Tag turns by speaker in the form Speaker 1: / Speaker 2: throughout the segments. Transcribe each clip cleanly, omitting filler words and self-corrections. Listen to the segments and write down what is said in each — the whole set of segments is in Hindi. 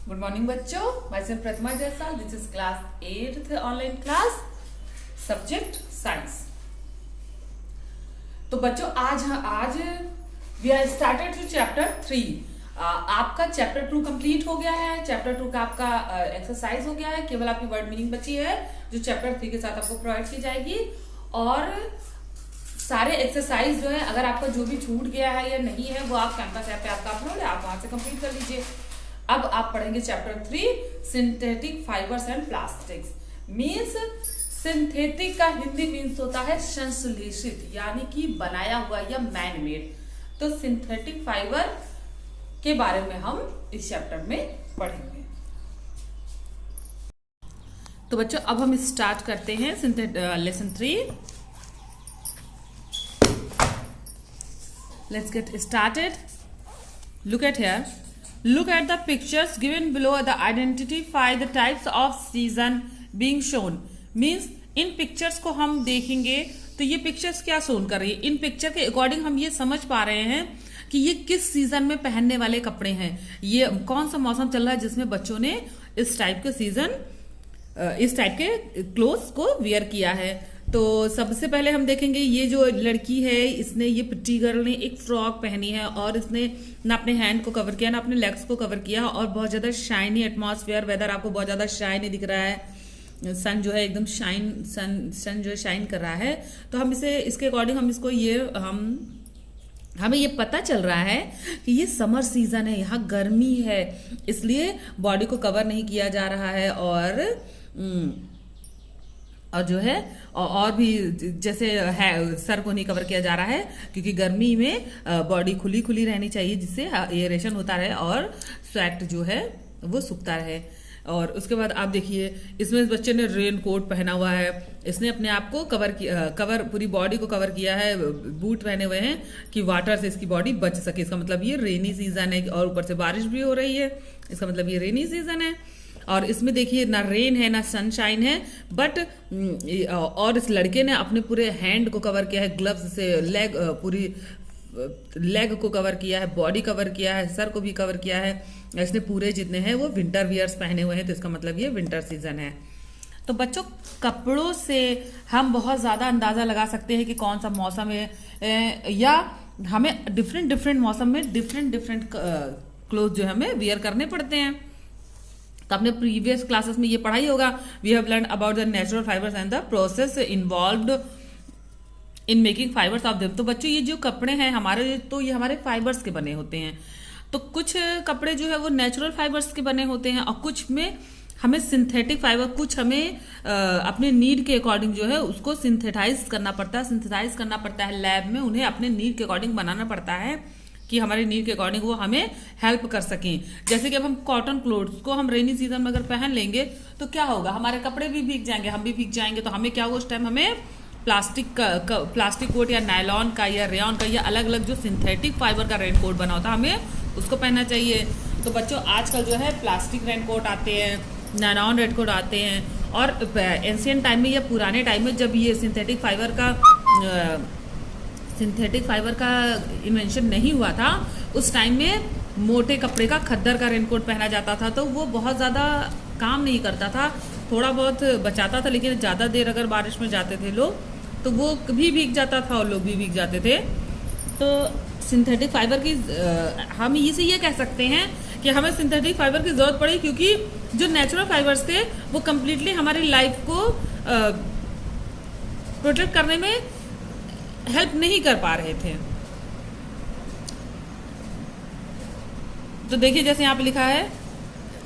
Speaker 1: गुड मॉर्निंग बच्चों, myself Pratima Jaiswal. This is class 8th online class, subject science. तो बच्चों आज we are started to chapter 3। आपका चैप्टर 2 कंप्लीट हो गया है। चैप्टर 2 का आपका एक्सरसाइज हो गया है। केवल आपकी वर्ड मीनिंग बची है जो चैप्टर 3 के साथ आपको प्रोवाइड की जाएगी। और सारे एक्सरसाइज जो है, अगर आपका जो भी छूट गया है या नहीं है, वो आप कैंपस ऐप पे आपका अपलोड है, आप वहां से कंप्लीट कर लीजिए। अब आप पढ़ेंगे chapter 3, synthetic fibres and plastics. Means synthetic का हिंदी मीन्स होता है संश्लेषित, यानी कि बनाया हुआ या मैन मेड। तो सिंथेटिक फाइबर के बारे में हम इस चैप्टर में पढ़ेंगे। तो बच्चों अब हम स्टार्ट करते हैं lesson 3। Let's get started. Look at here. Look at the pictures given below. The identify the types of season being shown. Means in pictures को हम देखेंगे तो ये पिक्चर्स क्या शोन कर रही है। इन पिक्चर के अकॉर्डिंग हम ये समझ पा रहे हैं कि ये किस सीजन में पहनने वाले कपड़े हैं। ये कौन सा मौसम चल रहा है जिसमें बच्चों ने इस टाइप के क्लोथ्स को वियर किया है। तो सबसे पहले हम देखेंगे, ये जो लड़की है, इसने ये पिट्टी गर्ल ने एक फ्रॉक पहनी है और इसने ना अपने हैंड को कवर किया ना अपने लेग्स को कवर किया, और बहुत ज्यादा शाइनी एटमॉस्फेयर, वेदर आपको बहुत ज्यादा शाइनी दिख रहा है। सन जो है एकदम सन जो है शाइन कर रहा है। तो हम इसके अकॉर्डिंग हम इसको हमें ये पता चल रहा है कि ये समर सीजन है, यहाँ गर्मी है, इसलिए बॉडी को कवर नहीं किया जा रहा है। और जो है और भी जैसे है, सर को नहीं कवर किया जा रहा है क्योंकि गर्मी में बॉडी खुली खुली रहनी चाहिए, जिससे एयरेशन होता रहे और स्वेट जो है वो सूखता रहे। और उसके बाद आप देखिए, इसमें इस बच्चे ने रेन कोट पहना हुआ है, इसने अपने आप को कवर पूरी बॉडी को कवर किया है, बूट पहने हुए हैं कि वाटर से इसकी बॉडी बच सके। इसका मतलब ये रेनी सीजन है और ऊपर से बारिश भी हो रही है, इसका मतलब ये रेनी सीजन है। और इसमें देखिए ना रेन है ना सनशाइन है, बट और इस लड़के ने अपने पूरे हैंड को कवर किया है, ग्लव्स से पूरी लेग को कवर किया है, बॉडी कवर किया है, सर को भी कवर किया है। इसने पूरे जितने हैं वो विंटर वियर्स पहने हुए हैं, तो इसका मतलब ये विंटर सीजन है। तो बच्चों, कपड़ों से हम बहुत ज्यादा अंदाजा लगा सकते हैं कि कौन सा मौसम है, या हमें डिफरेंट मौसम में डिफरेंट क्लोथ जो हमें वियर करने पड़ते हैं। तो आपने प्रीवियस क्लासेस में ये पढ़ाई होगा। We have learn about the natural fibres and the process involved in making fibres of them. तो बच्चों, ये जो कपड़े हैं हमारे, तो ये हमारे फाइबर्स के बने होते हैं। तो कुछ कपड़े जो है वो नेचुरल फाइबर्स के बने होते हैं और कुछ में हमें सिंथेटिक फाइबर, कुछ हमें अपने नीड के अकॉर्डिंग जो है उसको सिंथेटाइज करना पड़ता है लैब में। उन्हें अपने नीड के अकॉर्डिंग बनाना पड़ता है कि हमारे नीड के अकॉर्डिंग वो हमें हेल्प कर सकें। जैसे कि अब हम कॉटन क्लोथ्स को हम रेनी सीजन में अगर पहन लेंगे तो क्या होगा, हमारे कपड़े भी भीग जाएंगे, हम भी भीग जाएंगे। तो हमें क्या होगा, उस टाइम हमें प्लास्टिक कोट या नायलॉन का या रेयॉन का या अलग अलग जो सिंथेटिक फाइबर का रेन कोट बना होता है, हमें उसको पहनना चाहिए। तो बच्चों, आजकल जो है प्लास्टिक रेन कोट आते हैं, नायलॉन रेन कोट आते हैं। और एंशिएंट टाइम में या पुराने टाइम में जब ये सिंथेटिक फाइबर का इन्वेंशन नहीं हुआ था, उस टाइम में मोटे कपड़े का खद्दर का रेनकोट पहना जाता था। तो वो बहुत ज़्यादा काम नहीं करता था, थोड़ा बहुत बचाता था, लेकिन ज़्यादा देर अगर बारिश में जाते थे लोग तो वो भी भीग जाता था और लोग भी भीग जाते थे। तो सिंथेटिक फाइबर की हम इसे ये कह सकते हैं कि हमें सिंथेटिक फाइबर की ज़रूरत पड़ी, क्योंकि जो नेचुरल फाइबर्स थे वो कम्प्लीटली हमारी लाइफ को प्रोटेक्ट करने में हेल्प नहीं कर पा रहे थे। तो देखिए, जैसे यहाँ पे लिखा है,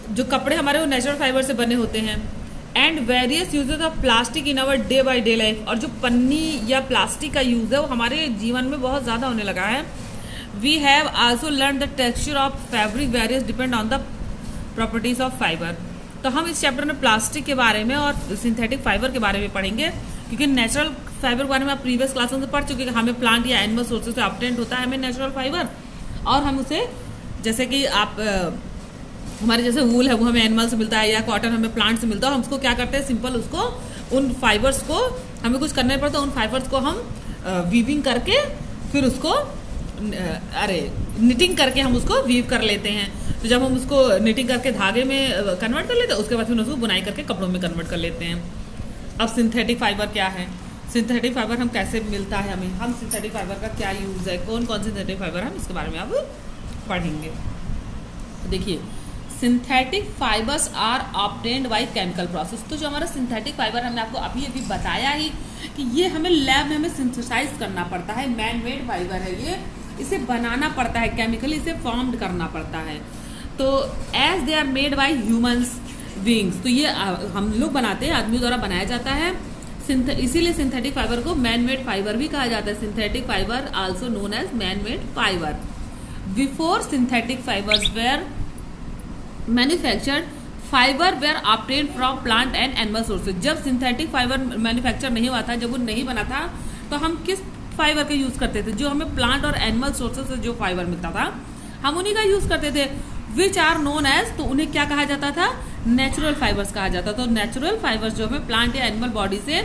Speaker 1: जो कपड़े हमारे वो नेचुरल फाइबर से बने होते हैं। And various uses of plastic in our day by day life. और जो पन्नी या प्लास्टिक का यूज है वो हमारे जीवन में बहुत ज्यादा होने लगा है। We have also learn the texture of fabric various depend on the properties of fibre. तो हम इस चैप्टर में प्लास्टिक के बारे में और सिंथेटिक फाइबर के बारे में पढ़ेंगे, क्योंकि नेचुरल फाइबर के बारे में आप प्रीवियस क्लासेस में पढ़ चुके हैं। हमें प्लांट या एनिमल सोर्सेज से ऑब्टेन्ड होता है हमें नेचुरल फाइबर, और हम उसे, जैसे कि आप हमारे जैसे वूल है वो हमें एनिमल से मिलता है, या कॉटन हमें प्लांट से मिलता है। हम उसको क्या करते हैं, सिंपल उसको, उन फाइबर्स को हमें कुछ करना नहीं पड़ता, उन फाइबर्स को हम वीविंग करके फिर उसको निटिंग करके हम उसको वीव कर लेते हैं। तो जब हम उसको निटिंग करके धागे में कन्वर्ट कर लेते हैं, उसके बाद फिर उसको बुनाई करके कपड़ों में कन्वर्ट कर लेते हैं। अब सिंथेटिक फाइबर क्या है, सिंथेटिक फाइबर हम कैसे मिलता है हमें, हम सिंथेटिक फाइबर का क्या यूज़ है, कौन कौन सिंथेटिक फाइबर, हम इसके बारे में अब पढ़ेंगे। देखिए, synthetic fibres are obtained by chemical process. तो जो हमारा सिंथेटिक फाइबर, हमने आपको अभी अभी बताया ही कि ये हमें लैब में हमें सिंथेसाइज करना पड़ता है, मैन मेड फाइबर है ये, इसे बनाना पड़ता है, केमिकली इसे फॉर्म्ड करना पड़ता है। तो as they are made by humans beings, तो ये हम लोग बनाते हैं, आदमी द्वारा बनाया जाता है, इसीलिए सिंथेटिक फाइबर को मैन मेड फाइबर भी कहा जाता है। Synthetic fibre also known as man made fibre. Before synthetic fibres were manufactured, fibre were obtained from plant and animal sources. जब सिंथेटिक फाइबर मैन्युफैक्चर नहीं हुआ था, जब वो नहीं बना था, तो हम किस फाइबर का यूज करते थे, जो हमें प्लांट और एनिमल सोर्सेज से जो फाइबर मिलता था हम उन्हीं का यूज करते थे, विच आर नोन एज, तो उन्हें क्या कहा जाता था, नेचुरल फाइबर्स कहा जाता था। तो नेचुरल फाइबर्स जो हमें प्लांट या एनिमल बॉडी से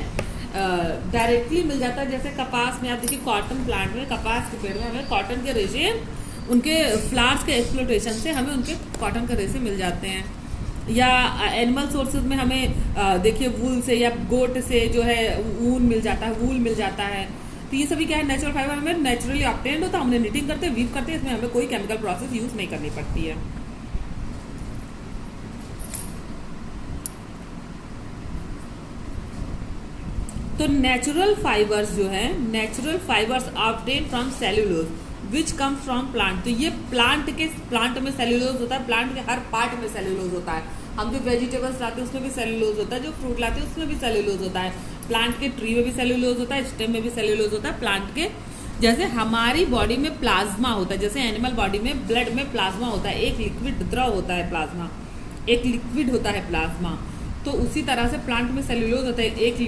Speaker 1: डायरेक्टली मिल जाता है, जैसे कपास में आप देखिए, कॉटन प्लांट में, कपास के पेड़ में हमें कॉटन के रेशे, उनके फ्लावर्स के एक्सप्लोटेशन से हमें उनके कॉटन के रेशे मिल जाते हैं। या एनिमल सोर्सेज में हमें देखिए वूल से या गोट से जो है ऊन मिल जाता है, वूल मिल जाता है। तो ये सभी क्या है, नेचुरल फाइबर हमें नेचुरली ऑब्टेन्ड होता है, हमने निटिंग करते हैं, वीव करते हैं, इसमें हमें कोई केमिकल प्रोसेस यूज नहीं करनी पड़ती है। तो नेचुरल फाइबर्स जो है, natural fibres obtain from cellulose which come from plant. तो ये प्लांट में सेल्यूलोज होता है, प्लांट के हर पार्ट में सेल्यूलोज होता है। हम जो वेजिटेबल्स लाते हैं उसमें भी सेल्यूलोज होता है, जो फ्रूट लाते हैं उसमें भी सेल्यूलोज होता है, प्लांट के ट्री में भी सेल्यूलोज होता है, स्टेम में भी सेल्यूलोज होता है। प्लांट के जैसे हमारी बॉडी में प्लाज्मा होता है, जैसे एनिमल बॉडी में ब्लड में प्लाज्मा होता है, एक लिक्विड द्रव होता है प्लाज्मा, एक लिक्विड होता है प्लाज्मा, तो उसी तरह से प्लांट में सेल्यूलोज होता है, एक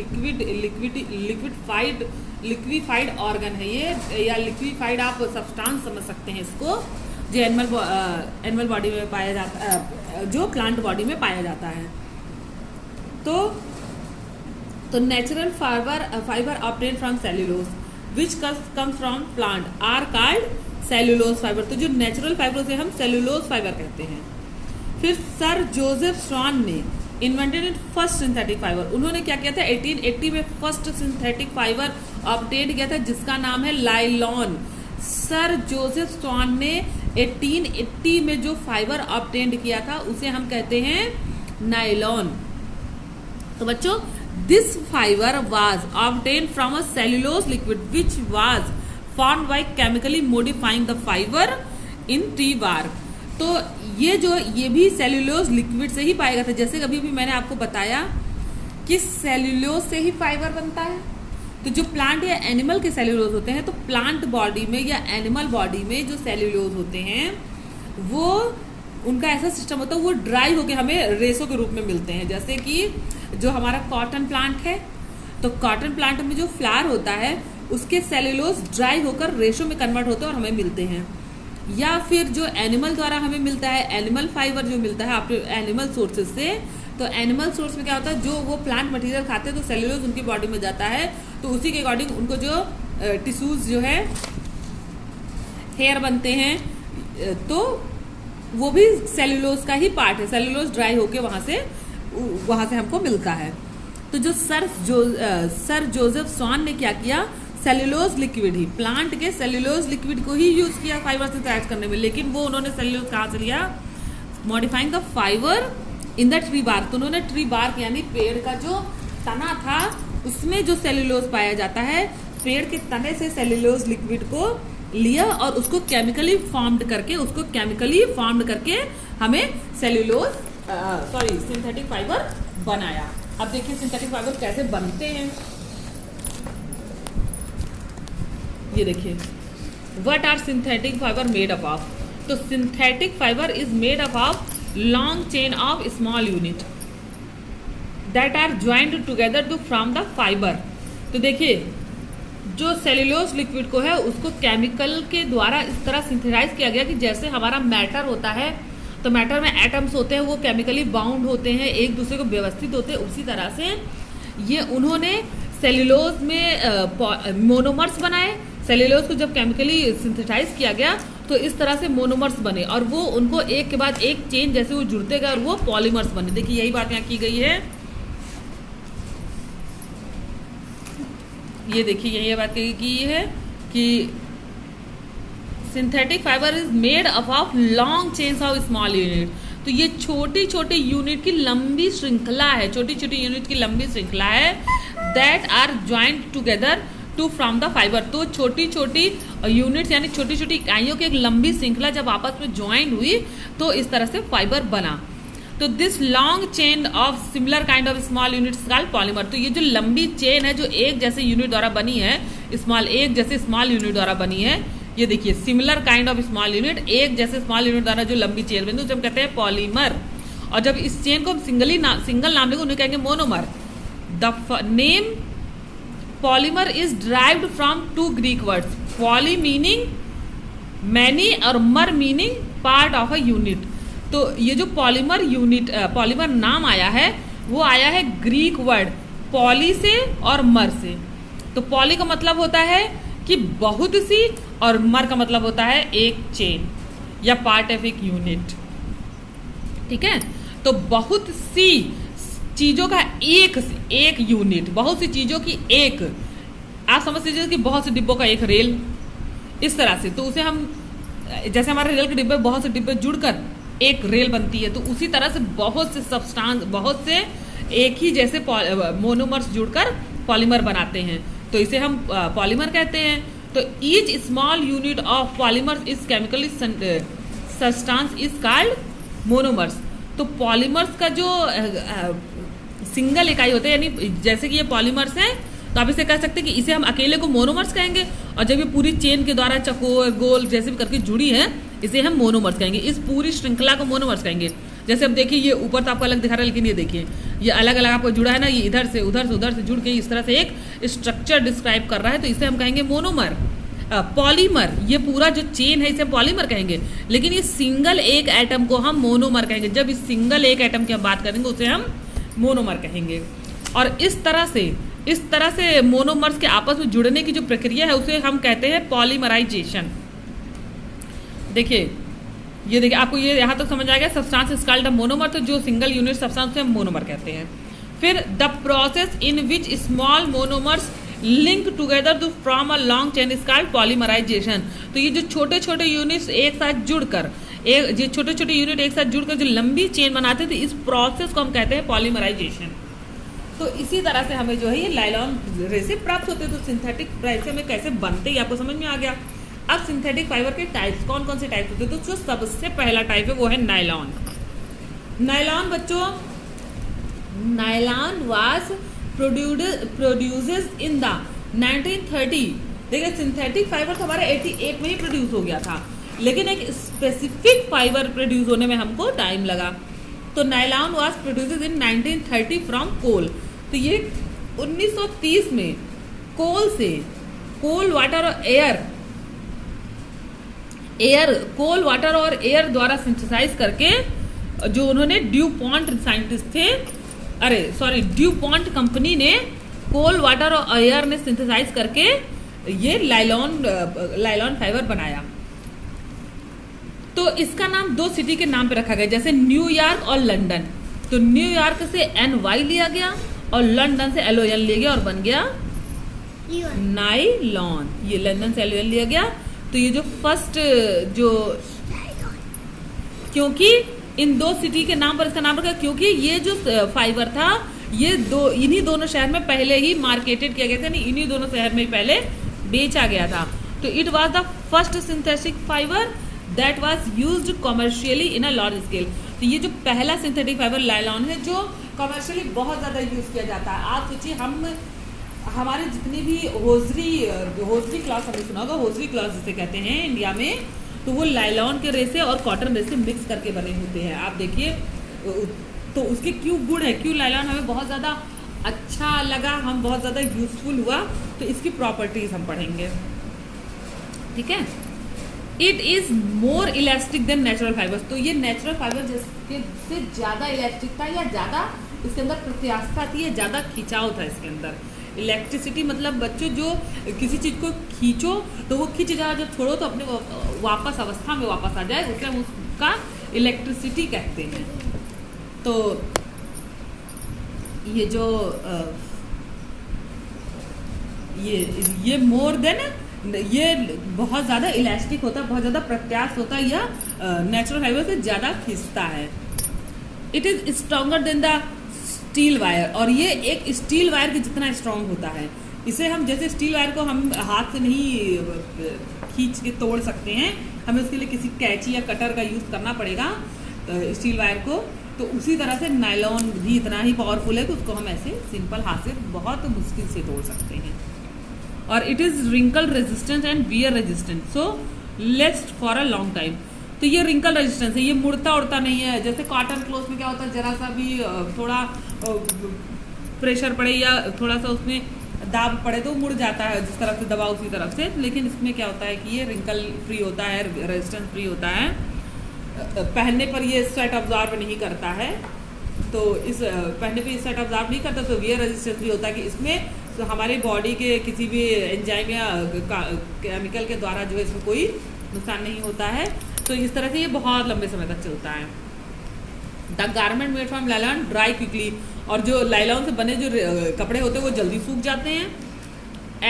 Speaker 1: लिक्विफाइड ऑर्गन है ये, या लिक्विफाइड आप सब्सटेंस समझ सकते हैं इसको, जो एनिमल बॉडी में पाया जाता है, जो प्लांट बॉडी में पाया जाता है। तो natural fibre obtain from cellulose which comes from plant are called cellulose fibre. तो जो नेचुरल फाइबर से हम सेल्यूलोज फाइबर कहते हैं। फिर सर जोसेफ स्वान ने invented in first synthetic fibre, उन्होंने क्या किया था, 1880 में फर्स्ट सिंथेटिक फाइबर ऑब्टेन किया था, जिसका नाम है लाइलॉन। सर जोसेफ स्वान ने 1880 में जो फाइबर ऑब्टेन किया था उसे हम कहते हैं नायलॉन। तो बच्चों, this fibre was obtain from a cellulose liquid which was formed by chemically modifying the fibre in tree bark. तो ये भी सेल्यूलोज लिक्विड से ही पाया गया था। जैसे कभी भी मैंने आपको बताया कि सेल्यूलोज से ही फाइबर बनता है। तो जो प्लांट या एनिमल के सेल्यूलोज होते हैं, तो प्लांट बॉडी में या एनिमल बॉडी में जो सेल्यूलोज होते हैं वो उनका ऐसा सिस्टम होता है, वो ड्राई होकर हमें रेशों के रूप में मिलते हैं। जैसे कि जो हमारा कॉटन प्लांट है, तो कॉटन प्लांट में जो फ्लावर होता है उसके सेल्यूलोज ड्राई होकर रेशों में कन्वर्ट होते हैं और हमें मिलते हैं। या फिर जो एनिमल द्वारा हमें मिलता है, एनिमल फाइबर जो मिलता है आपके एनिमल सोर्सेज से, तो एनिमल सोर्स में क्या होता है, जो वो प्लांट मटेरियल खाते हैं तो सेल्यूलोज उनकी बॉडी में जाता है, तो उसी के अकॉर्डिंग उनको जो टिश्यूज जो है हेयर बनते हैं, तो वो भी सेल्यूलोज का ही पार्ट है। सेल्यूलोज ड्राई होके वहां से हमको मिलता है। तो जो सर जोसेफ स्वान ने क्या किया, सेल्यूलोज लिक्विड ही, प्लांट के सेल्यूलोज लिक्विड को ही यूज किया फाइबर से तैयार करने में। लेकिन वो उन्होंने सेल्यूलोज कहाँ से लिया, modifying the fibre in the tree bark. तो उन्होंने ट्री बार्क यानी पेड़ का जो तना था उसमें जो सेल्यूलोज पाया जाता है, पेड़ के तने से सेल्यूलोज लिक्विड को लिया और उसको केमिकली फॉर्म्ड करके हमें सिंथेटिक फाइबर बनाया। अब देखिए सिंथेटिक फाइबर कैसे बनते हैं। ये देखिए, what are synthetic fibre made up of. तो synthetic fibre is made up of long chain of small unit that are joined together to form the fibre. तो देखिए, जो सेल्यूलोज लिक्विड को है उसको केमिकल के द्वारा इस तरह सिंथेसाइज किया गया कि जैसे हमारा मैटर होता है, तो मैटर में एटम्स होते हैं, वो केमिकली बाउंड होते हैं, एक दूसरे को व्यवस्थित होते हैं, उसी तरह से ये उन्होंने सेल्यूलोज में मोनोमर्स बनाए। सेल्यूलोज को जब केमिकली सिंथेसाइज किया गया तो इस तरह से मोनोमर्स बने और वो उनको एक के बाद एक चेन जैसे वो जुड़ते गए और वो पॉलीमर्स बने। देखिए यही बात यहाँ की गई है, ये देखिए यही बात की है कि synthetic fibre is made up of long chains of small unit. तो ये छोटी छोटी यूनिट की लंबी श्रृंखला है, छोटी छोटी यूनिट की लंबी श्रृंखला है that are joint together to from the fibre. तो छोटी छोटी यूनिट्स यानी छोटी छोटी इकाइयों की एक लंबी श्रृंखला जब आपस में ज्वाइन हुई तो इस तरह से फाइबर बना। तो this long chain of similar kind of small units called polymer. तो ये जो लंबी चेन है जो एक जैसे यूनिट द्वारा बनी है, एक जैसे स्मॉल यूनिट द्वारा बनी है, ये देखिए similar kind of small unit, एक जैसे स्मॉल यूनिट द्वारा जो लंबी चेन बनी उसे हम कहते हैं पॉलीमर। और जब इस चेन को हम सिंगल नाम लेंगे उन्हें कहेंगे monomer. The name polymer is derived from two Greek words, poly meaning many और mer meaning part of a unit. तो ये जो पॉलीमर नाम आया है वो आया है ग्रीक वर्ड पॉली से और मर से। तो पॉली का मतलब होता है कि बहुत सी और मर का मतलब होता है एक चेन या पार्ट ऑफ एक यूनिट। ठीक है, तो बहुत सी चीजों का एक यूनिट, बहुत सी चीजों की एक, आप समझ लीजिए कि बहुत से डिब्बों का एक रेल, इस तरह से। तो उसे हम जैसे हमारे रेल के डिब्बे बहुत से डिब्बे जुड़कर एक रेल बनती है, तो उसी तरह से बहुत से सब्सटेंस, बहुत से एक ही जैसे मोनोमर्स जुड़कर पॉलीमर बनाते हैं, तो इसे हम पॉलीमर कहते हैं। तो each small unit of polymers is chemically substance is called monomers. तो पॉलीमर्स का जो सिंगल इकाई होते हैं, यानी जैसे कि ये पॉलीमर्स हैं तो आप इसे कह सकते हैं कि इसे हम अकेले को मोनोमर्स कहेंगे, और जब ये पूरी चेन के द्वारा चकोर गोल जैसे भी करके जुड़ी है इसे हम मोनोमर्स कहेंगे। इस पूरी श्रृंखला को मोनोमर्स कहेंगे। जैसे अब देखिए ये ऊपर तो आपको अलग दिखा रहा है, लेकिन ये देखिए ये अलग अलग आपको जुड़ा है ना, ये इधर से उधर से जुड़ के इस तरह से एक स्ट्रक्चर डिस्क्राइब कर रहा है, तो इसे हम कहेंगे मोनोमर। पॉलीमर, ये पूरा जो चेन है इसे पॉलीमर कहेंगे, लेकिन ये सिंगल एक एटम को हम मोनोमर कहेंगे। जब इस सिंगल एक एटम की हम बात करेंगे उसे हम मोनोमर कहेंगे। और इस तरह से मोनोमर्स के आपस में जुड़ने की जो प्रक्रिया है उसे हम कहते हैं पॉलीमराइजेशन। देखिए ये देखिए आपको ये यहाँ तक समझ आ गया, substance is called a monomer. तो जो सिंगल यूनिट सब्सटेंस है हम मोनोमर कहते हैं। फिर the process in which small monomers link together to from a long chain is called polymerisation. तो ये जो छोटे छोटे यूनिट्स एक साथ जुड़कर जो लंबी चेन बनाते थे, इस प्रोसेस को हम कहते हैं पॉलीमराइजेशन। तो इसी तरह से हमें जो है ये नायलॉन रेसे प्राप्त होते हैं। तो सिंथेटिक रेसे में कैसे बनते हैं आपको समझ में आ गया। अब सिंथेटिक फाइबर के टाइप्स कौन कौन से टाइप होते हैं, तो जो सबसे पहला टाइप है वो है नायलॉन। नायलॉन बच्चों, nylon was produces in the 1930। देखिए सिंथेटिक फाइबर तो हमारे 88 में ही प्रोड्यूस हो गया था, लेकिन एक स्पेसिफिक फाइबर प्रोड्यूस होने में हमको टाइम लगा। तो nylon was produces in 1930 from coal. तो ये 1930 में कोल से, कोल वाटर और एयर द्वारा सिंथेसाइज करके, जो उन्होंने ड्यूपॉन्ट साइंटिस्ट थे, ड्यूपॉन्ट कंपनी ने कोल वाटर और एयर ने सिंथेसाइज करके ये नायलॉन फाइबर बनाया। तो इसका नाम दो सिटी के नाम पे रखा गया, जैसे न्यूयॉर्क और लंदन। तो न्यूयॉर्क से NY लिया गया और लंदन से LON लिया गया और बन गया नायलॉन। ये लंदन से LON लिया गया। तो ये जो फर्स्ट क्योंकि इन दो सिटी के नाम पर इसका नाम रखा, क्योंकि ये जो फाइबर था ये इन्हीं दोनों शहर में पहले ही मार्केटेड किया गया था, इन्हीं दोनों शहर में पहले बेचा गया था। तो it was the first synthetic fibre that was used commercially in a large scale. तो ये जो पहला सिंथेटिक फाइबर नायलॉन है जो कमर्शियली बहुत ज़्यादा यूज़ किया जाता है। आप सोचिए हमारे जितनी भी होजरी क्लॉथ हमने सुना होगा, होजरी क्लॉथ जिसे कहते हैं इंडिया में, तो वो नायलॉन के रेसे और कॉटन रेसे मिक्स करके बने होते हैं। आप देखिए तो उसके क्यों गुण है, क्यों नायलॉन हमें बहुत ज़्यादा अच्छा लगा, हम बहुत ज़्यादा यूजफुल हुआ, तो इसकी प्रॉपर्टीज हम पढ़ेंगे। ठीक है, it is more elastic than natural fibres. तो ये नेचुरल फाइबर से ज़्यादा इलास्टिक था, या ज़्यादा इसके अंदर प्रत्यास्था थी, या ज़्यादा खिंचाव था इसके अंदर। इलेक्ट्रिसिटी मतलब बच्चों जो किसी चीज़ को खींचो तो वो खींच जाए, जब छोड़ो तो अपने वापस अवस्था में वापस आ जाए, उसे हम उसका इलेक्ट्रिसिटी कहते हैं। तो ये जो ये मोर देन ये बहुत ज़्यादा इलास्टिक होता है, बहुत ज़्यादा प्रत्यास्थ होता है, या नेचुरल फाइबर से ज़्यादा खींचता है। It is stronger than the steel wire, और ये एक स्टील वायर के जितना स्ट्रॉन्ग होता है। इसे हम जैसे स्टील वायर को हम हाथ से नहीं खींच के तोड़ सकते हैं, हमें उसके लिए किसी कैंची या कटर का यूज़ करना पड़ेगा स्टील वायर को, तो उसी तरह से नायलॉन भी इतना ही पावरफुल है कि उसको हम ऐसे सिंपल हाथ से बहुत मुश्किल से तोड़ सकते हैं। और it is wrinkle resistant and wear resistant, so lasts for a long time. तो ये रिंकल रेजिस्टेंस है, ये मुड़ता उड़ता नहीं है। जैसे कॉटन क्लोथ में क्या होता है, जरा सा भी थोड़ा प्रेशर पड़े या थोड़ा सा उसमें दाब पड़े तो मुड़ जाता है, जिस तरफ से दबाओ उसी तरफ से। लेकिन इसमें क्या होता है कि ये रिंकल फ्री होता है, रेजिस्टेंस फ्री होता है, पहनने पर ये स्वेट ऑब्जॉर्व नहीं करता है। तो इस पहनने पर ये स्वेट ऑब्जॉर्व नहीं करता, तो वियर रेजिस्टेंस भी होता है कि इसमें तो हमारे बॉडी के किसी भी एंजाइम या केमिकल के द्वारा जो है इसमें कोई नुकसान नहीं होता है। तो इस तरह से ये बहुत लंबे समय तक चलता है। The garment made from लाइलॉन dry quickly, और जो लाइलॉन से बने जो कपड़े होते हैं वो जल्दी सूख जाते हैं।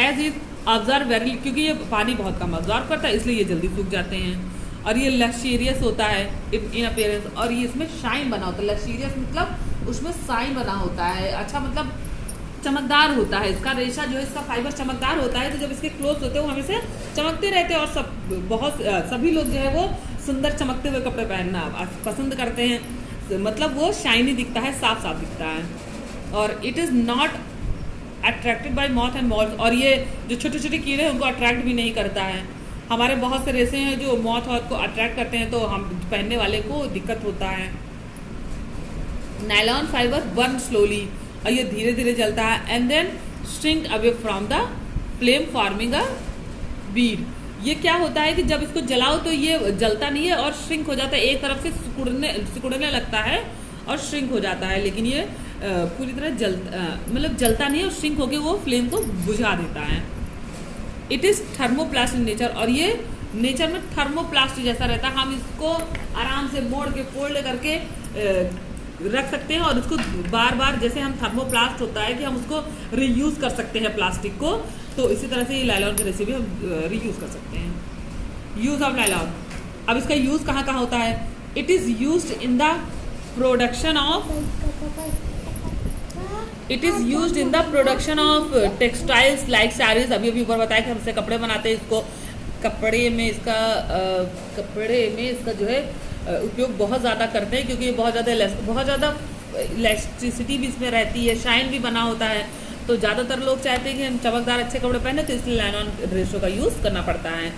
Speaker 1: एज इज ऑब्जर्व वेरी, क्योंकि ये पानी बहुत कम ऑब्जर्व करता है इसलिए ये जल्दी सूख जाते हैं। और ये लक्सीरियस होता है इन अपीयरेंस, और ये इसमें शाइन बना होता है। लक्सीरियस मतलब उसमें शाइन बना होता है, अच्छा मतलब चमकदार होता है। इसका रेशा जो है, इसका फाइबर चमकदार होता है, तो जब इसके क्लोथ होते हैं वो हमेशा चमकते रहते हैं। और सभी लोग जो है वो सुंदर चमकते हुए कपड़े पहनना पसंद करते हैं, मतलब वो शाइनी दिखता है, साफ साफ दिखता है। और it is not attracted by moth and malls, और ये जो छोटे छोटे कीड़े हैं उनको अट्रैक्ट भी नहीं करता है। हमारे बहुत से रेशे हैं जो मॉथ वॉथ को अट्रैक्ट करते हैं, तो हम पहनने वाले को दिक्कत होता है। नायलॉन फाइबर बर्न स्लोली, और ये धीरे धीरे जलता है। And then shrink away from the flame forming a bead. ये क्या होता है कि जब इसको जलाओ तो ये जलता नहीं है और श्रिंक हो जाता है, एक तरफ से सिकुड़ने लगता है और श्रिंक हो जाता है, लेकिन ये पूरी तरह मतलब जलता नहीं है, और श्रिंक होकर वो फ्लेम को बुझा देता है। It is thermoplast in nature, और ये नेचर में थर्मोप्लास्ट जैसा रहता है। हम इसको आराम से मोड़ के फोल्ड करके रख सकते हैं, और उसको बार बार, जैसे हम थर्मोप्लास्ट होता है कि हम उसको रीयूज़ कर सकते हैं प्लास्टिक को, तो इसी तरह से ये लाइलॉन की रेसिपी हम रीयूज़ कर सकते हैं। यूज़ ऑफ लाइलॉन, अब इसका यूज़ कहाँ कहाँ होता है। It is used in the production of textiles like saris. अभी ऊपर बताया कि हमसे कपड़े बनाते हैं, इसको कपड़े में इसका जो है उपयोग बहुत ज़्यादा करते हैं, क्योंकि ये बहुत ज़्यादा इलेक्ट्रिसिटी भी इसमें रहती है, शाइन भी बना होता है। तो ज़्यादातर लोग चाहते हैं कि हम चमकदार अच्छे कपड़े पहने, तो इसलिए लाइलॉन रेशो का यूज़ करना पड़ता है।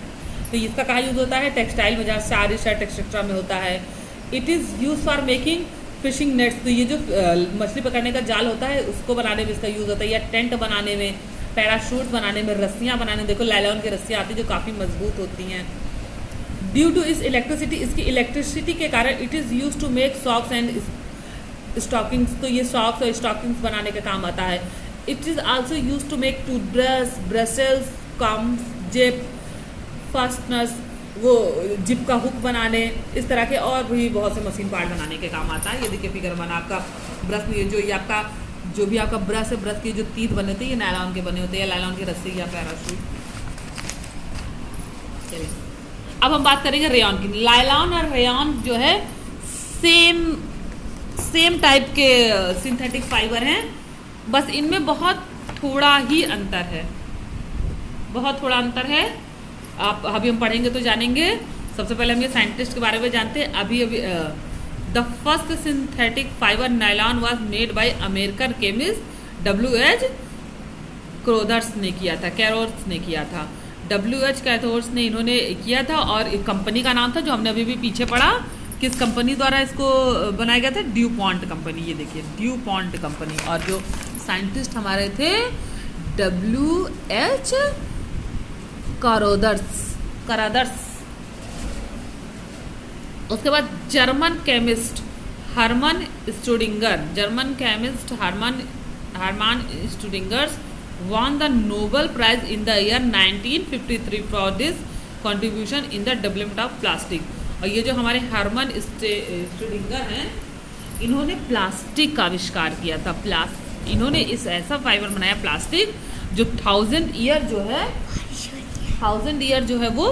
Speaker 1: तो इसका कहाँ यूज़ होता है, टेक्सटाइल में, जहाँ साड़ी शर्ट एक्सेट्रा में होता है। It is use for making fishing nets, तो ये जो मछली पकड़ने का जाल होता है उसको बनाने में इसका यूज़ होता है, या टेंट बनाने में, पैराशूट बनाने में, रस्सियाँ बनाने में। देखो लाइलॉन की रस्सियाँ आती है जो काफ़ी मजबूत होती हैं। ड्यू टू इस इलेक्ट्रिसिटी, इसकी इलेक्ट्रिसिटी के कारण it is use to make socks and stockings, तो ये सॉक्स और स्टॉकिंग्स बनाने का काम आता है। It is also use to make toothbrush, brushes, combs, zip, fasteners, वो जिप का हुक बनाने, इस तरह के और भी बहुत से मशीन पार्ट बनाने के काम आता है। ये देखिए फिगर बना, आपका ब्रश में जो भी आपका ब्रश है, ब्रश के जो तीत बने होते हैं ये नायलॉन के बने होते हैं, या नायलॉन की रस्सी या पैराशूट। चलिए अब हम बात करेंगे रेयॉन की। लाइलॉन और रेयॉन जो है सेम टाइप के सिंथेटिक फाइबर हैं, बस इनमें बहुत थोड़ा ही अंतर है, बहुत थोड़ा अंतर है। अभी हम पढ़ेंगे तो जानेंगे। सबसे पहले हम ये साइंटिस्ट के बारे में जानते हैं। अभी the first synthetic fibre nylon was made by American chemist WH कैरोथर्स ने किया था। WH कैरोथर्स ने इन्होंने किया था, और एक कंपनी का नाम था जो हमने अभी भी पीछे पढ़ा, किस कंपनी द्वारा इसको बनाया गया था, ड्यूपॉन्ट कंपनी। ये देखिए ड्यूपॉन्ट कंपनी, और जो साइंटिस्ट हमारे थे WH कैरोथर्स। उसके बाद German chemist Hermann Staudinger won the Nobel Prize in the year 1953 for this contribution in the development of plastic. और ये जो हमारे हरमन स्ट्रेडिंगर हैं, इन्होंने प्लास्टिक का आविष्कार किया था। इन्होंने इस ऐसा फाइबर बनाया प्लास्टिक जो 1000 ईयर जो है वो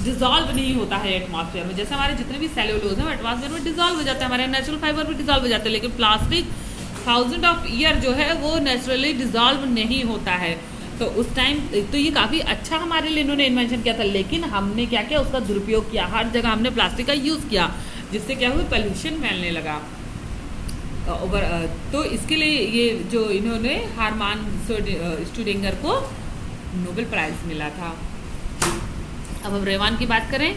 Speaker 1: डिजॉल्व नहीं होता है एटमॉस्फेयर में। जैसे हमारे जितने भी सेल्यूलोज हैं एटमॉस्फेयर में डिजॉल्व हो जाते हैं, हमारे नेचुरल फाइबर भी डिजॉल्व हो जाते हैं, लेकिन प्लास्टिक 1000 ऑफ ईयर जो है वो नेचुरली डिजॉल्व नहीं होता है। तो उस टाइम तो ये काफ़ी अच्छा हमारे लिए इन्होंने इन्वेंशन किया था, लेकिन हमने क्या किया, उसका दुरुपयोग किया। हर जगह हमने प्लास्टिक का यूज़ किया, जिससे क्या हुआ, पोल्यूशन फैलने लगा। तो इसके लिए ये जो इन्होंने हारमान स्ट्रेडिंगर को नोबेल प्राइज मिला था। अब हम रेवान की बात करें,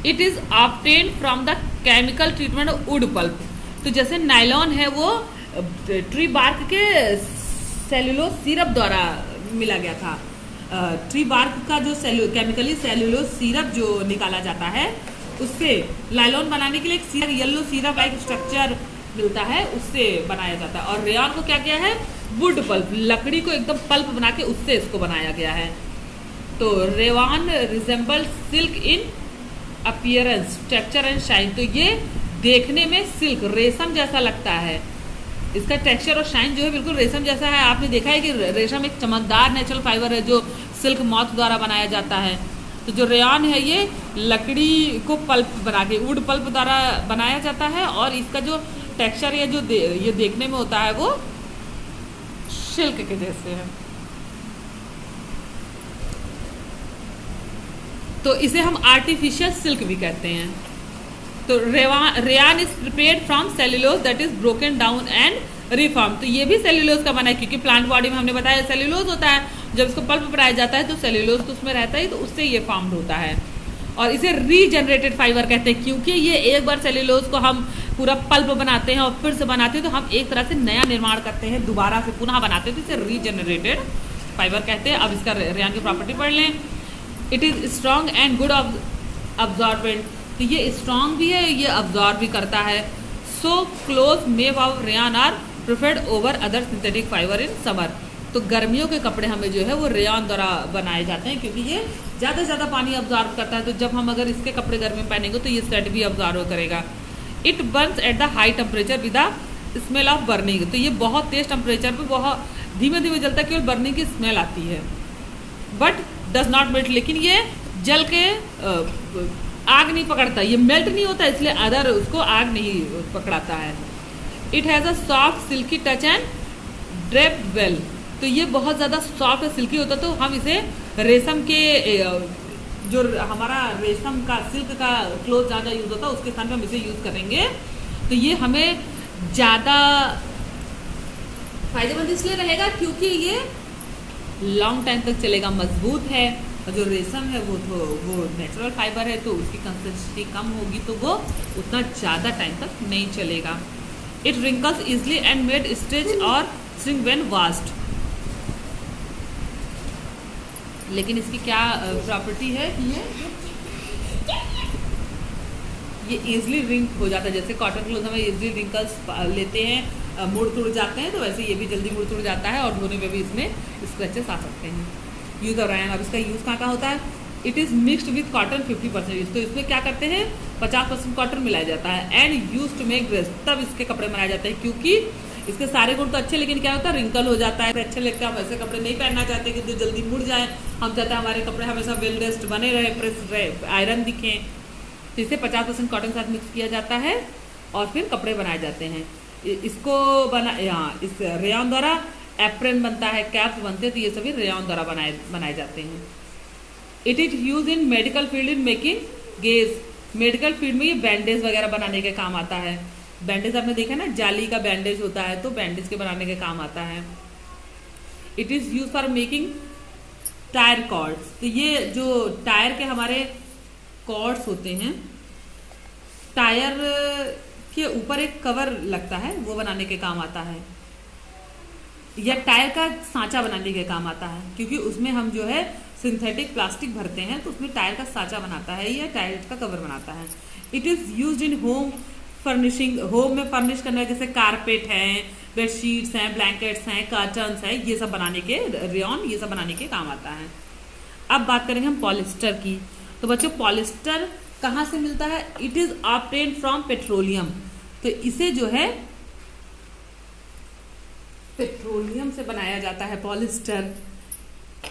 Speaker 1: it is obtained from the chemical treatment of wood pulp. तो जैसे नायलॉन है वो ट्री बार्क के सेलुलोज सिरप द्वारा मिला गया था। ट्री बार्क का जो केमिकली सेलुलोज सिरप जो निकाला जाता है, उससे नायलॉन बनाने के लिए एक सिरप, येलो सिरप एक स्ट्रक्चर मिलता है, उससे बनाया जाता है। और रेयॉन को क्या किया है, वुड पल्प, लकड़ी को एकदम पल्प बना के उससे इसको बनाया गया है। तो rayon resemble silk in appearance, texture and shine. तो ये देखने में सिल्क, रेशम जैसा लगता है। इसका टेक्सचर और शाइन जो है बिल्कुल रेशम जैसा है। आपने देखा है कि रेशम एक चमकदार नेचुरल फाइबर है जो सिल्क मॉथ द्वारा बनाया जाता है। तो जो रेयॉन है ये लकड़ी को पल्प बना के, वुड पल्प द्वारा बनाया जाता है, और इसका जो टेक्सचर या जो ये देखने में होता है वो सिल्क के जैसे है। तो इसे हम आर्टिफिशियल सिल्क भी कहते हैं। तो rayon is prepared from cellulose that is broken down and reform. तो ये भी सेल्यूलोज का बना है, क्योंकि प्लांट बॉडी में हमने बताया सेल्यूलोज होता है, जब इसको पल्प बनाया जाता है तो सेल्यूलोज तो उसमें रहता है, तो उससे ये फॉर्म्ड होता है। और इसे रीजनरेटेड फाइबर कहते हैं, क्योंकि ये एक बार सेल्यूलोज को हम पूरा पल्प बनाते हैं और फिर से बनाते हैं, तो हम एक तरह से नया निर्माण करते हैं, दोबारा से पुनः बनाते हैं, तो इसे रीजनरेटेड फाइबर कहते हैं। अब इसका रेयान की प्रॉपर्टी पढ़ लें। It is strong and good absorbent. तो ये स्ट्रॉन्ग भी है, ये अब्जॉर्ब भी करता है। So cloth made of rayon are preferred over other synthetic fibre in summer. तो गर्मियों के कपड़े हमें जो है वो रेयान द्वारा बनाए जाते हैं, क्योंकि ये ज़्यादा से ज़्यादा पानी अब्जॉर्ब करता है। तो जब हम अगर इसके कपड़े गर्मी में पहनेंगे तो ये स्वेट भी अब्जॉर्ब करेगा। It Burns at the high temperature with the smell of burning. तो ये बहुत तेज टेम्परेचर पे बहुत धीमे धीमे जलता है, केवल बर्निंग की स्मेल आती है। बट डज नॉट मेल्ट, लेकिन ये जल के आग नहीं पकड़ता, ये मेल्ट नहीं होता, इसलिए अदर उसको आग नहीं पकड़ाता है। It has a soft silky touch and drape well. तो ये बहुत ज़्यादा सॉफ्ट और सिल्की होता है, तो हम इसे रेशम के जो हमारा रेशम का सिल्क का क्लोथ ज़्यादा यूज़ होता है उसके स्थान पे हम इसे यूज़ करेंगे। तो ये हमें ज़्यादा फायदेमंद इसलिए रहेगा क्योंकि ये लॉन्ग टाइम तक चलेगा, मजबूत है। और जो रेशम है वो नेचुरल फाइबर है, तो उसकी कंसिस्टेंसी कम होगी, तो वो उतना ज़्यादा टाइम तक नहीं चलेगा। It wrinkles easily and made stretch और श्रिंक व्हेन वॉश्ड। लेकिन इसकी क्या प्रॉपर्टी है कि ये इजली रिंक हो जाता है। जैसे कॉटन क्लोथ हमें इजली रिंकल्स लेते हैं, मुड़ तुड़ जाते हैं, तो वैसे ये भी जल्दी मुड़ तुड़ जाता है और धोने में भी इसमें स्क्रैचेस आ सकते हैं। यूज़ ऑफ रेयान, अब इसका यूज़ कहाँ होता है। It is mixed with cotton 50%। तो इसमें क्या करते हैं, 50% कॉटन मिलाया जाता है। And use to make dress, तब इसके कपड़े बनाए जाते हैं, क्योंकि इसके सारे गुण तो अच्छे, लेकिन क्या होता है, रिंकल हो जाता है, अच्छे लगता है। हम ऐसे कपड़े नहीं पहनना चाहते कि जो जल्दी मुड़ जाए। हम चाहते हैं हमारे कपड़े हमेशा वेल ड्रेस्ड बने रहे, प्रेस रहे, आयरन दिखें। तो इसे 50% कॉटन के साथ मिक्स किया जाता है और फिर कपड़े बनाए जाते हैं। इसको इस रेयान द्वारा एप्रन बनता है, कैप्स बनते हैं, तो ये सभी रेयान द्वारा बनाए जाते हैं। It is use in medical field in making gauge. Medical field में ये बैंडेज वगैरह बनाने के काम आता है। बैंडेज आपने देखा ना, जाली का बैंडेज होता है, तो बैंडेज के बनाने के काम आता है। It is use for making tyre cords. तो ये जो टायर के हमारे कॉर्ड्स होते हैं, टायर के ऊपर एक कवर लगता है, वो बनाने के काम आता है। या टायर का सांचा बनाने के काम आता है, क्योंकि उसमें हम जो है सिंथेटिक प्लास्टिक भरते हैं, तो उसमें टायर का सांचा बनाता है या टायर का कवर बनाता है। It is used in home furnishing. Home में फर्निश करना, जैसे कारपेट है, बेडशीट्स हैं, ब्लैंकेट्स हैं, कर्टन्स हैं, ये सब बनाने के, रेयॉन ये सब बनाने के काम आता है। अब बात करेंगे हम पॉलिस्टर की। तो बच्चों पॉलिस्टर कहाँ से मिलता है? It is obtained from petroleum. तो इसे जो है पेट्रोलियम से बनाया जाता है polyester.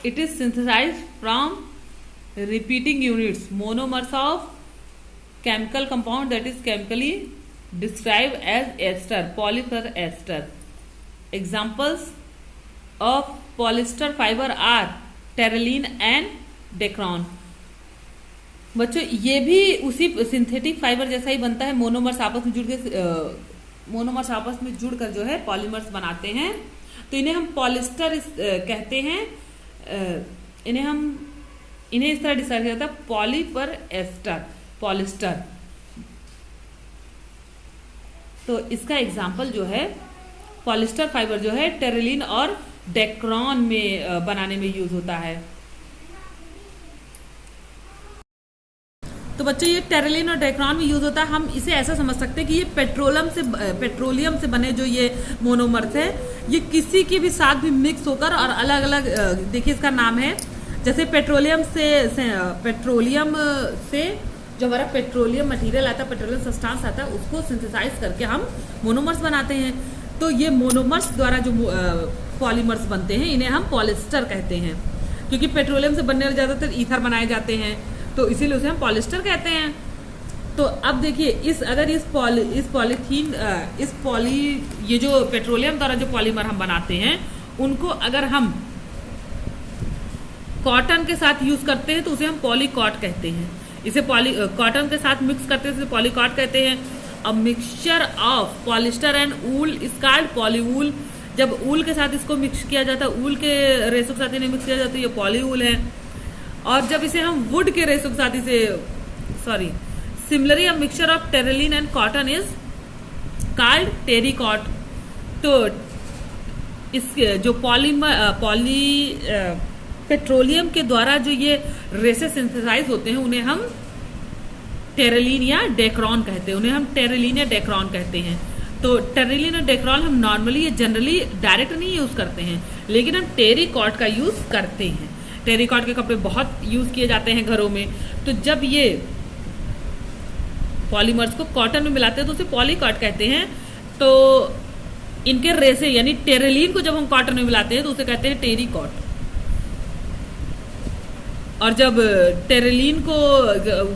Speaker 1: It is synthesised from repeating units monomers of chemical compound that is chemically described as ester, polymer ester. Examples of polyester fiber are terylene and decron. बच्चों ये भी उसी सिंथेटिक फाइबर जैसा ही बनता है, मोनोमर्स आपस में जुड़ के मोनोमर्स आपस में जुड़कर जो है पॉलीमर्स बनाते हैं। तो इन्हें हम पॉलिस्टर कहते हैं। इन्हें इस तरह डिसाइड किया जाता है पॉलीपर एस्टर, पॉलिस्टर। तो इसका एग्जाम्पल जो है पॉलिस्टर फाइबर जो है टेरिलीन और डेक्रॉन में बनाने में यूज होता है। तो बच्चों ये टेरिलीन और डेक्रॉन में यूज होता है। हम इसे ऐसा समझ सकते हैं कि ये पेट्रोलियम से बने जो ये मोनोमर्स है, ये किसी के भी साथ भी मिक्स होकर और अलग अलग, देखिए इसका नाम है, जैसे पेट्रोलियम से जो हमारा पेट्रोलियम मटेरियल आता है, पेट्रोलियम सब्सटेंस आता है, उसको सिंथेसाइज करके हम मोनोमर्स बनाते हैं। तो ये मोनोमर्स द्वारा जो पॉलीमर्स बनते हैं इन्हें हम पॉलिस्टर कहते हैं, क्योंकि पेट्रोलियम से बनने वाले ज्यादातर ईथर बनाए जाते हैं, तो इसीलिए उसे हम पॉलिस्टर कहते हैं। तो अब देखिए ये जो पेट्रोलियम द्वारा जो पॉलीमर हम बनाते हैं उनको अगर हम कॉटन के साथ यूज करते हैं तो उसे हम पॉलीकॉट कहते हैं। इसे कॉटन के साथ मिक्स करते हैं तो पॉलीकॉट कहते हैं। अब mixture of polyester and wool is called polywool. जब ऊल के साथ इसको मिक्स किया जाता है, ऊल के रेशों के साथ इन्हें मिक्स किया जाता है, ये पॉलीवूल है। और जब इसे हम वुड के रेशों के साथ similarly a mixture of terylene and cotton is called terricot. तो इस जो पेट्रोलियम के द्वारा जो ये रेसे सिंथेसाइज होते हैं उन्हें हम टेरिलीन या डेक्रॉन कहते हैं। तो टेरिलीन और डेक्रॉन हम नॉर्मली या जनरली डायरेक्ट नहीं यूज करते हैं, लेकिन हम टेरिकॉट का यूज करते हैं। टेरिकॉट के कपड़े बहुत यूज किए जाते हैं घरों में। तो जब ये पॉलीमर्स को कॉटन में मिलाते हैं तो उसे पॉलीकॉट कहते हैं। तो इनके रेसे यानी टेरिलीन को जब हम कॉटन में मिलाते हैं तो उसे कहते हैं टेरिकॉट, और जब टेरिलीन को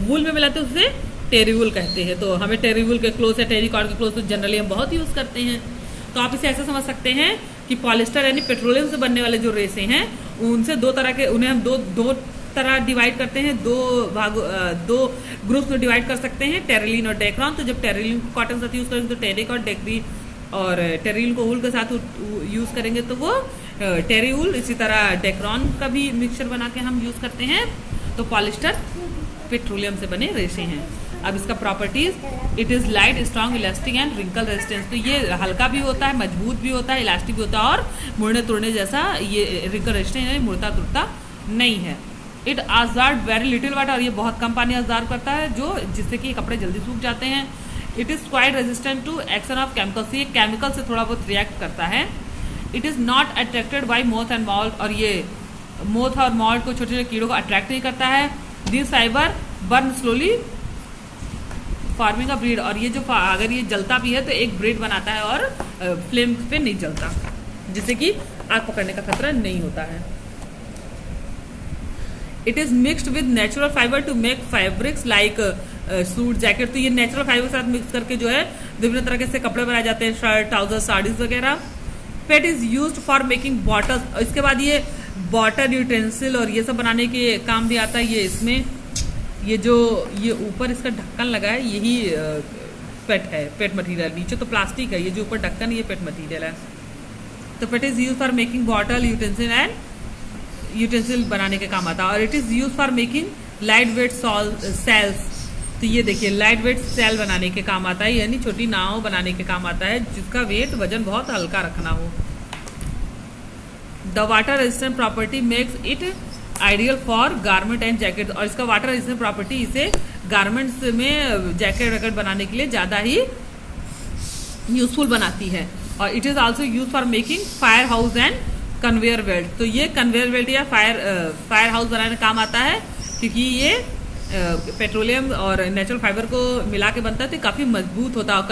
Speaker 1: वूल में मिलाते हैं उसे टेरीवूल कहते हैं। तो हमें टेरीवूल के क्लोथ या टेरिकॉट के क्लोथ तो जनरली हम बहुत यूज करते हैं। तो आप इसे ऐसा समझ सकते हैं कि पॉलिस्टर यानी पेट्रोलियम से बनने वाले जो रेसे हैं उनसे उन्हें हम दो तरह डिवाइड करते हैं, दो ग्रुप्स में डिवाइड कर सकते हैं, टेरिलीन और डेक्रॉन। तो जब टेरिलीन को कॉटन के साथ यूज करेंगे तो टेरिकॉट, डेक्री, और टेरिलीन को वूल के साथ यूज करेंगे तो वो टेरीवूल। इसी तरह डेक्रॉन का भी मिक्सचर बना के हम यूज करते हैं। तो पॉलिस्टर पेट्रोलियम से बने रेशे हैं। अब इसका properties, it is light, strong, elastic and wrinkle resistance. तो ये हल्का भी होता है, मजबूत भी होता है, इलास्टिक भी होता है, और मुड़ने तोड़ने जैसा ये रिंकल रेजिस्टेंस यानी मुड़ता तुड़ता नहीं है। It absorb very little water, और ये बहुत कम पानी अब्सॉर्ब करता है जिससे कि कपड़े जल्दी सूख जाते हैं। It is quite resistant to action of chemicals, ये केमिकल से थोड़ा बहुत रिएक्ट करता है। It is not attracted by moth and mould, और ये मोथ और मॉल्ट को छोटे छोटे कीड़ों को अट्रैक्ट नहीं करता है। This fibre burn slowly forming a breed, और ये जो अगर ये जलता भी है तो एक ब्रीड बनाता है और फ्लेम पे नहीं जलता, जिससे कि आग पकड़ने का खतरा नहीं होता है। It is mixed with natural fibre to make fabrics like suit, jacket. तो ये नेचुरल फाइबर के साथ मिक्स करके जो है विभिन्न तरह के से कपड़े बनाए जाते हैं, शर्ट, ट्राउजर, साड़ीज वगैरह। PET is used for making bottles, इसके बाद ये बॉटल, यूटेंसिल और ये सब बनाने के काम भी आता है। ये इसमें ये ऊपर इसका ढक्कन लगा है, यही पेट मटेरियल, नीचे तो प्लास्टिक है, ये जो ऊपर ढक्कन ये पेट मटेरियल है। तो PET is use for making bottle, utensil बनाने के काम आता है। और it is use for making light weight sails. तो ये देखिए लाइट वेट सेल बनाने के काम आता है, यानी छोटी नाव बनाने के काम आता है जिसका वेट वजन बहुत हल्का रखना हो। The water resistant property makes it ideal for garment and jacket, और इसका वाटर रेजिस्टेंट प्रॉपर्टी इसे गारमेंट्स में जैकेट वैकेट बनाने के लिए ज़्यादा ही यूजफुल बनाती है। और it is also use for making fire house and conveyor belt. तो ये कन्वेयर बेल्ट या फायर हाउस बनाने काम आता है, क्योंकि ये पेट्रोलियम और नेचुरल फाइबर को मिला के बनता है, तो काफ़ी मजबूत होता है।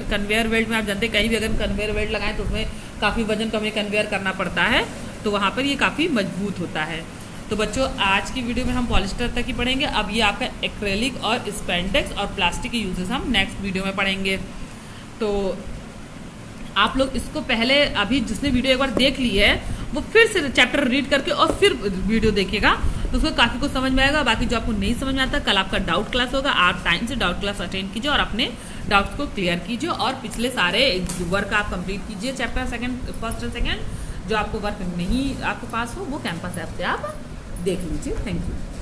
Speaker 1: कन्वेयर बेल्ट में आप जानते हैं कहीं भी अगर कन्वेयर बेल्ट लगाएं तो उसमें काफ़ी वजन को हमें कन्वेयर करना पड़ता है, तो वहाँ पर ये काफ़ी मजबूत होता है। तो बच्चों आज की वीडियो में हम पॉलिस्टर तक ही पढ़ेंगे। अब ये आपका एक्रेलिक और स्पेंडेक्स और प्लास्टिक के यूजेस हम नेक्स्ट वीडियो में पढ़ेंगे। तो आप लोग इसको पहले अभी जिसने वीडियो एक बार देख ली है वो फिर से चैप्टर रीड करके और फिर वीडियो देखेगा, तो उसको काफ़ी कुछ समझ में आएगा। बाकी जो आपको नहीं समझ में आता, कल आपका डाउट क्लास होगा, आप टाइम से डाउट क्लास अटेंड कीजिए और अपने डाउट्स को क्लियर कीजिए और पिछले सारे वर्क आप कंप्लीट कीजिए। चैप्टर फर्स्ट और सेकेंड जो आपको वर्क नहीं आपके पास हो वो कैंपस ऐप से आप देख लीजिए। Thank you.